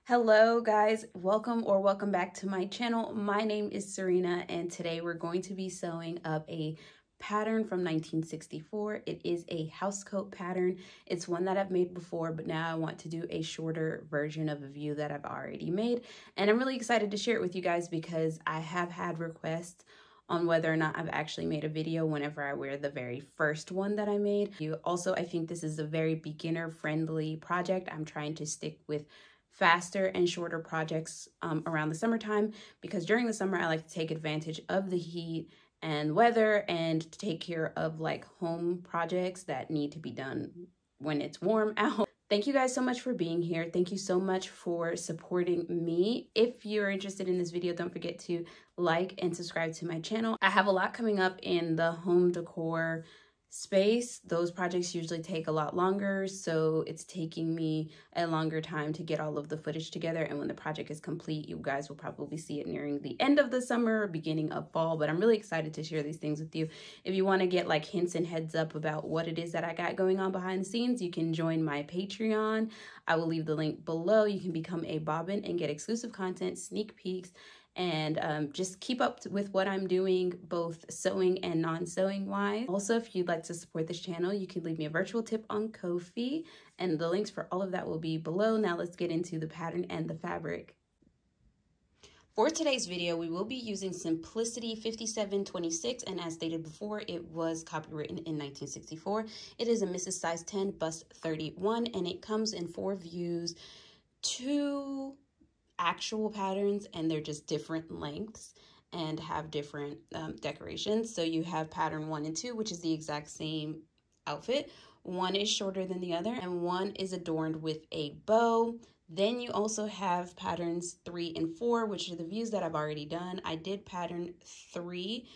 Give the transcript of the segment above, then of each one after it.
Hello guys, welcome back to my channel. My name is SewRena and today we're going to be sewing up a pattern from 1964. It is a housecoat pattern. It's one that I've made before, but now I want to do a shorter version of a view that I've already made. And I'm really excited to share it with you guys because I have had requests on whether or not I've actually made a video whenever I wear the very first one that I made. I think this is a very beginner friendly project. I'm trying to stick with faster and shorter projects around the summertime because during the summer I like to take advantage of the heat and weather and to take care of like home projects that need to be done when it's warm out. Thank you guys so much for being here. Thank you so much for supporting me. If you're interested in this video, don't forget to like and subscribe to my channel. I have a lot coming up in the home decor space. Those projects usually take a lot longer, so it's taking me a longer time to get all of the footage together, and when the project is complete, you guys will probably see it nearing the end of the summer or beginning of fall. But I'm really excited to share these things with you. If you want to get like hints and heads up about what it is that I got going on behind the scenes, you can join my Patreon. I will leave the link below. You can become a bobbin and get exclusive content, sneak peeks, and just keep up with what I'm doing, both sewing and non-sewing wise. Also, if you'd like to support this channel, you can leave me a virtual tip on Ko-fi, and the links for all of that will be below. Now let's get into the pattern and the fabric. For today's video, we will be using Simplicity 5726, and as stated before, it was copywritten in 1964. It is a Mrs. Size 10 bust 31, and it comes in 4 views, 2 actual patterns, and they're just different lengths and have different decorations. So you have pattern 1 and 2, which is the exact same outfit. One is shorter than the other, and one is adorned with a bow. Then you also have patterns 3 and 4, which are the views that I've already done. I did pattern 3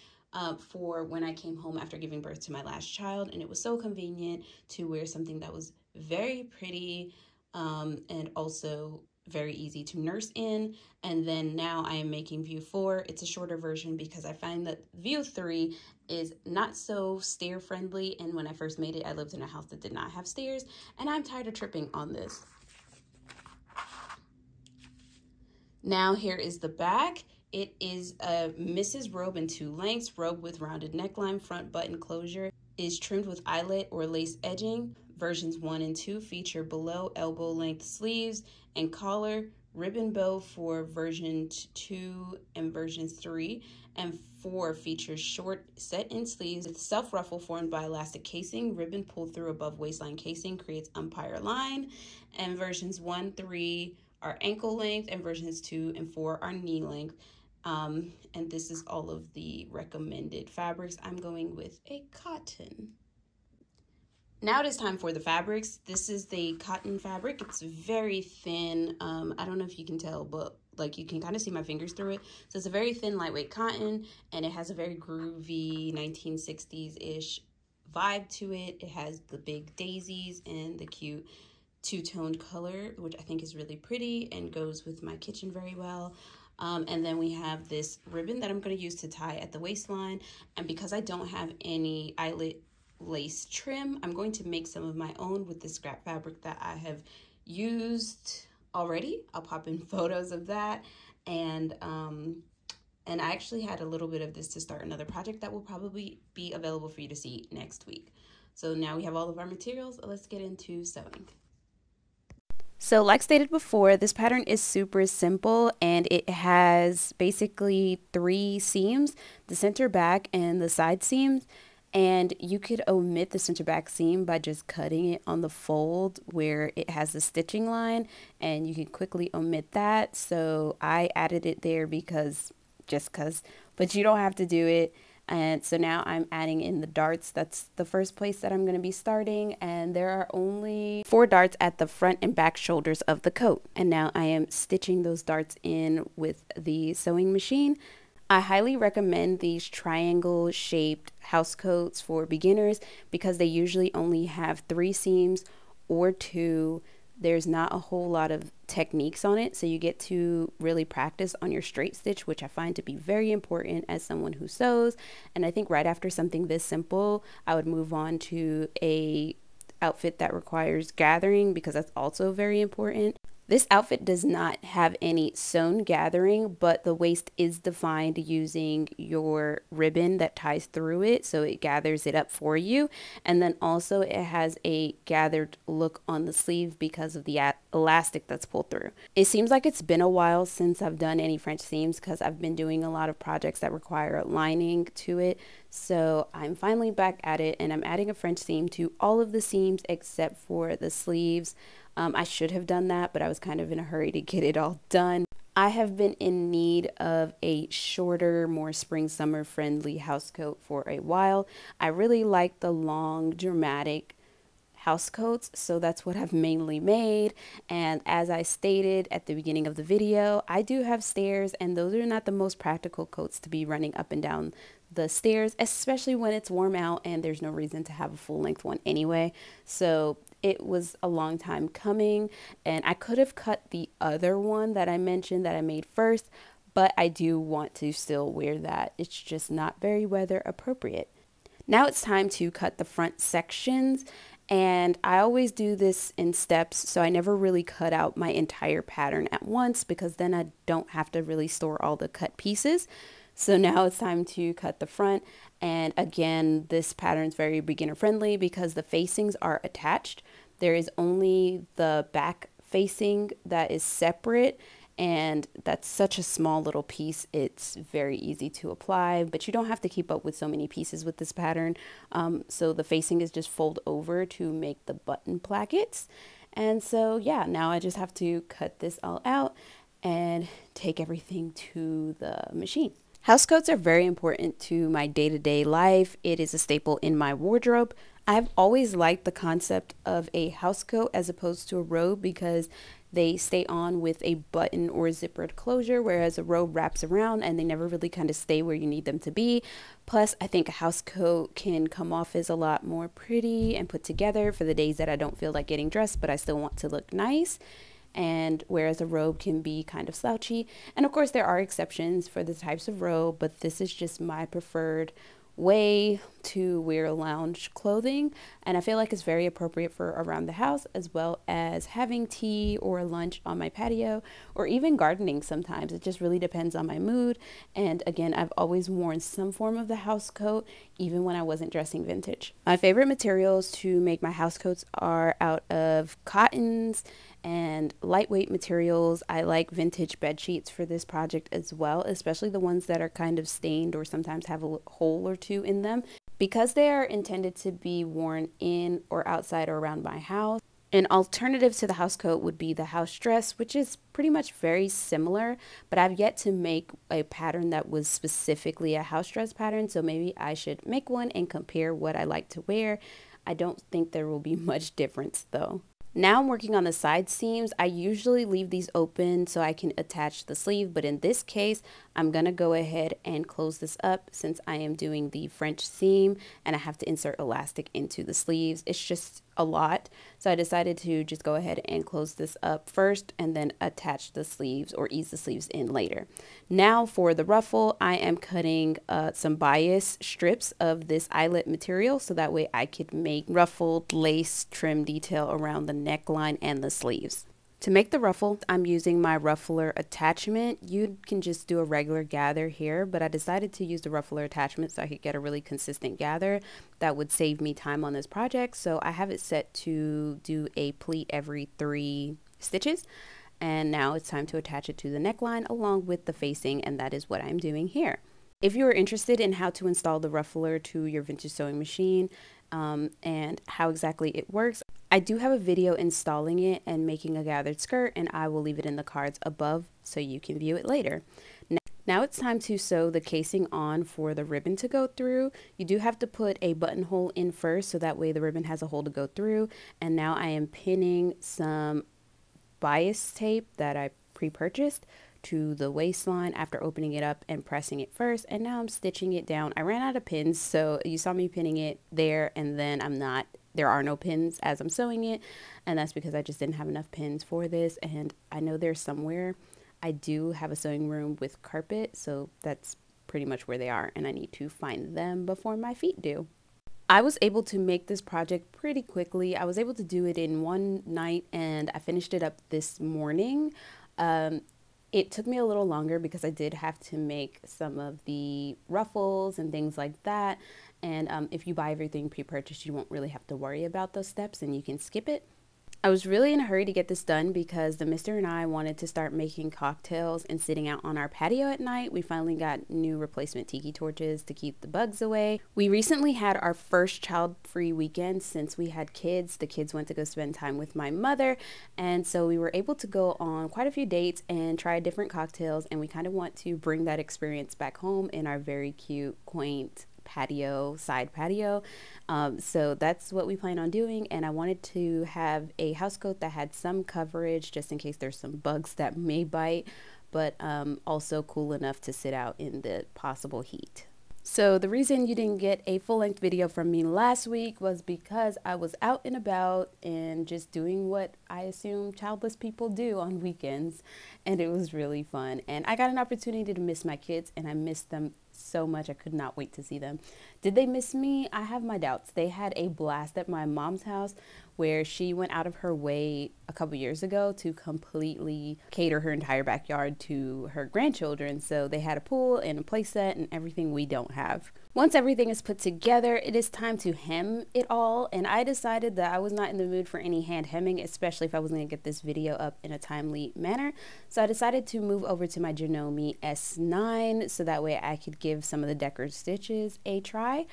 for when I came home after giving birth to my last child, and it was so convenient to wear something that was very pretty and also very easy to nurse in. And then now I am making view 4. It's a shorter version because I find that view 3 is not so stair friendly, and when I first made it, I lived in a house that did not have stairs, and I'm tired of tripping on this. Now here is the back. It is a Mrs. robe in 2 lengths, robe with rounded neckline, front button closure, is trimmed with eyelet or lace edging. Versions 1 and 2 feature below elbow length sleeves and collar, ribbon bow for version 2 and version 3, and 4 features short set-in sleeves with self-ruffle formed by elastic casing. Ribbon pulled through above waistline casing creates umpire line, and versions 1, 3 are ankle length, and versions 2 and 4 are knee length. And this is all of the recommended fabrics. I'm going with a cotton. Now it is time for the fabrics. This is the cotton fabric. It's very thin. I don't know if you can tell, but like you can kind of see my fingers through it. So it's a very thin, lightweight cotton, and it has a very groovy 1960s-ish vibe to it. It has the big daisies and the cute two-toned color, which I think is really pretty and goes with my kitchen very well. And then we have this ribbon that I'm going to use to tie at the waistline. And because I don't have any eyelet lace trim, I'm going to make some of my own with the scrap fabric that I have used already. I'll pop in photos of that. And I actually had a little bit of this to start another project that will probably be available for you to see next week. So now we have all of our materials. Let's get into sewing. So like stated before, this pattern is super simple, and it has basically 3 seams, the center, back, and the side seams. And you could omit the center back seam by just cutting it on the fold where it has the stitching line, and you can quickly omit that. So I added it there just cause, but you don't have to do it. And so now I'm adding in the darts. That's the first place that I'm going to be starting, and there are only 4 darts at the front and back shoulders of the coat. And now I am stitching those darts in with the sewing machine. I highly recommend these triangle shaped house coats for beginners because they usually only have 3 seams or 2. There's not a whole lot of techniques on it, so you get to really practice on your straight stitch, which I find to be very important as someone who sews. And I think right after something this simple, I would move on to a outfit that requires gathering because that's also very important. This outfit does not have any sewn gathering, but the waist is defined using your ribbon that ties through it, so it gathers it up for you. And then also it has a gathered look on the sleeve because of the elastic that's pulled through. It seems like it's been a while since I've done any French seams because I've been doing a lot of projects that require lining to it. So I'm finally back at it, and I'm adding a French seam to all of the seams except for the sleeves. I should have done that, but I was kind of in a hurry to get it all done. I have been in need of a shorter, more spring-summer friendly house coat for a while. I really like the long, dramatic house coats, so that's what I've mainly made. And as I stated at the beginning of the video, I do have stairs, and those are not the most practical coats to be running up and down the stairs, especially when it's warm out and there's no reason to have a full-length one anyway. So it was a long time coming, and I could have cut the other one that I mentioned that I made first, but I do want to still wear that. It's just not very weather appropriate. Now it's time to cut the front sections, and I always do this in steps, so I never really cut out my entire pattern at once because then I don't have to really store all the cut pieces. So now it's time to cut the front, and again, this pattern is very beginner friendly because the facings are attached. There is only the back facing that is separate, and that's such a small little piece. It's very easy to apply, but you don't have to keep up with so many pieces with this pattern. So the facing is just fold over to make the button plackets. And so yeah, now I just have to cut this all out and take everything to the machine. Housecoats are very important to my day-to-day life. It is a staple in my wardrobe. I've always liked the concept of a housecoat as opposed to a robe because they stay on with a button or zippered closure, whereas a robe wraps around and they never really kind of stay where you need them to be. Plus, I think a housecoat can come off as a lot more pretty and put together for the days that I don't feel like getting dressed, but I still want to look nice. And whereas a robe can be kind of slouchy. And of course there are exceptions for the types of robe, but this is just my preferred way to wear lounge clothing, and I feel like it's very appropriate for around the house as well as having tea or lunch on my patio or even gardening sometimes. It just really depends on my mood. And again, I've always worn some form of the house coat even when I wasn't dressing vintage. My favorite materials to make my house coats are out of cottons and lightweight materials. I like vintage bed sheets for this project as well, especially the ones that are kind of stained or sometimes have a hole or two in them, because they are intended to be worn in or outside or around my house. An alternative to the house coat would be the house dress, which is pretty much very similar, but I've yet to make a pattern that was specifically a house dress pattern, so maybe I should make one and compare what I like to wear. I don't think there will be much difference though. Now I'm working on the side seams. I usually leave these open so I can attach the sleeve, but in this case, I'm gonna go ahead and close this up since I am doing the French seam and I have to insert elastic into the sleeves. It's just a lot, so I decided to just go ahead and close this up first and then attach the sleeves or ease the sleeves in later. Now for the ruffle, I am cutting some bias strips of this eyelet material so that way I could make ruffled lace trim detail around the neckline and the sleeves. To make the ruffle, I'm using my ruffler attachment. You can just do a regular gather here, but I decided to use the ruffler attachment so I could get a really consistent gather that would save me time on this project. So I have it set to do a pleat every 3 stitches. And now it's time to attach it to the neckline along with the facing, and that is what I'm doing here. If you are interested in how to install the ruffler to your vintage sewing machine and how exactly it works, I do have a video installing it and making a gathered skirt, and I will leave it in the cards above so you can view it later. Now it's time to sew the casing on for the ribbon to go through. You do have to put a buttonhole in first so that way the ribbon has a hole to go through. And now I am pinning some bias tape that I pre-purchased to the waistline after opening it up and pressing it first, and now I'm stitching it down. I ran out of pins, so you saw me pinning it there, and then there are no pins as I'm sewing it, and that's because I just didn't have enough pins for this. And I know there's somewhere I do have a sewing room with carpet, so that's pretty much where they are, and I need to find them before my feet do. I was able to make this project pretty quickly. I was able to do it in one night and I finished it up this morning. It took me a little longer because I did have to make some of the ruffles and things like that. And if you buy everything pre-purchased, you won't really have to worry about those steps and you can skip it. I was really in a hurry to get this done because the mister and I wanted to start making cocktails and sitting out on our patio at night. We finally got new replacement tiki torches to keep the bugs away. We recently had our first child-free weekend since we had kids. The kids went to go spend time with my mother, and so we were able to go on quite a few dates and try different cocktails, and we kind of want to bring that experience back home in our very cute, quaint patio, side patio. So that's what we plan on doing, and I wanted to have a house coat that had some coverage just in case there's some bugs that may bite, but also cool enough to sit out in the possible heat. So the reason you didn't get a full-length video from me last week was because I was out and about and just doing what I assume childless people do on weekends, and it was really fun. And I got an opportunity to miss my kids, and I missed them so much. I could not wait to see them. Did they miss me? I have my doubts. They had a blast at my mom's house where she went out of her way a couple years ago to completely cater her entire backyard to her grandchildren. So they had a pool and a play set and everything we don't have. Once everything is put together, it is time to hem it all, and I decided that I was not in the mood for any hand hemming, especially if I was going to get this video up in a timely manner. So I decided to move over to my Janome S9 so that way I could give some of the decorative stitches a try.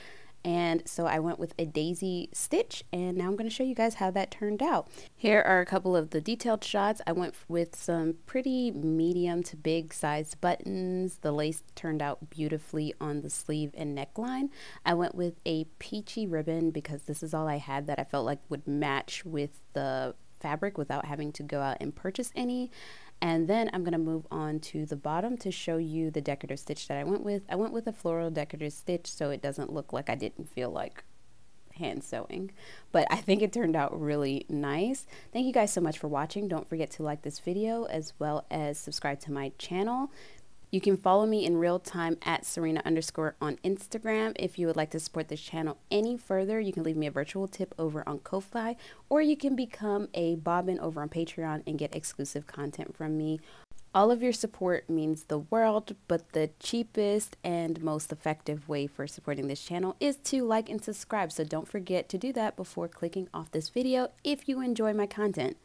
And so I went with a daisy stitch, and now I'm going to show you guys how that turned out. Here are a couple of the detailed shots. I went with some pretty medium to big sized buttons. The lace turned out beautifully on the sleeve and neckline. I went with a peachy ribbon because this is all I had that I felt like would match with the fabric without having to go out and purchase any. And then I'm going to move on to the bottom to show you the decorative stitch that I went with. I went with a floral decorative stitch so it doesn't look like I didn't feel like hand sewing. But I think it turned out really nice. Thank you guys so much for watching. Don't forget to like this video as well as subscribe to my channel. You can follow me in real time at SewRena_ on Instagram. If you would like to support this channel any further, you can leave me a virtual tip over on Ko-Fi, or you can become a bobbin over on Patreon and get exclusive content from me. All of your support means the world, but the cheapest and most effective way for supporting this channel is to like and subscribe. So don't forget to do that before clicking off this video if you enjoy my content.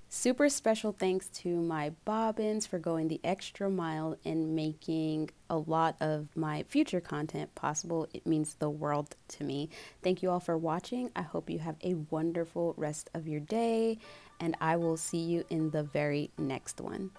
Super special thanks to my bobbins for going the extra mile and making a lot of my future content possible. It means the world to me. Thank you all for watching. I hope you have a wonderful rest of your day, and I will see you in the very next one.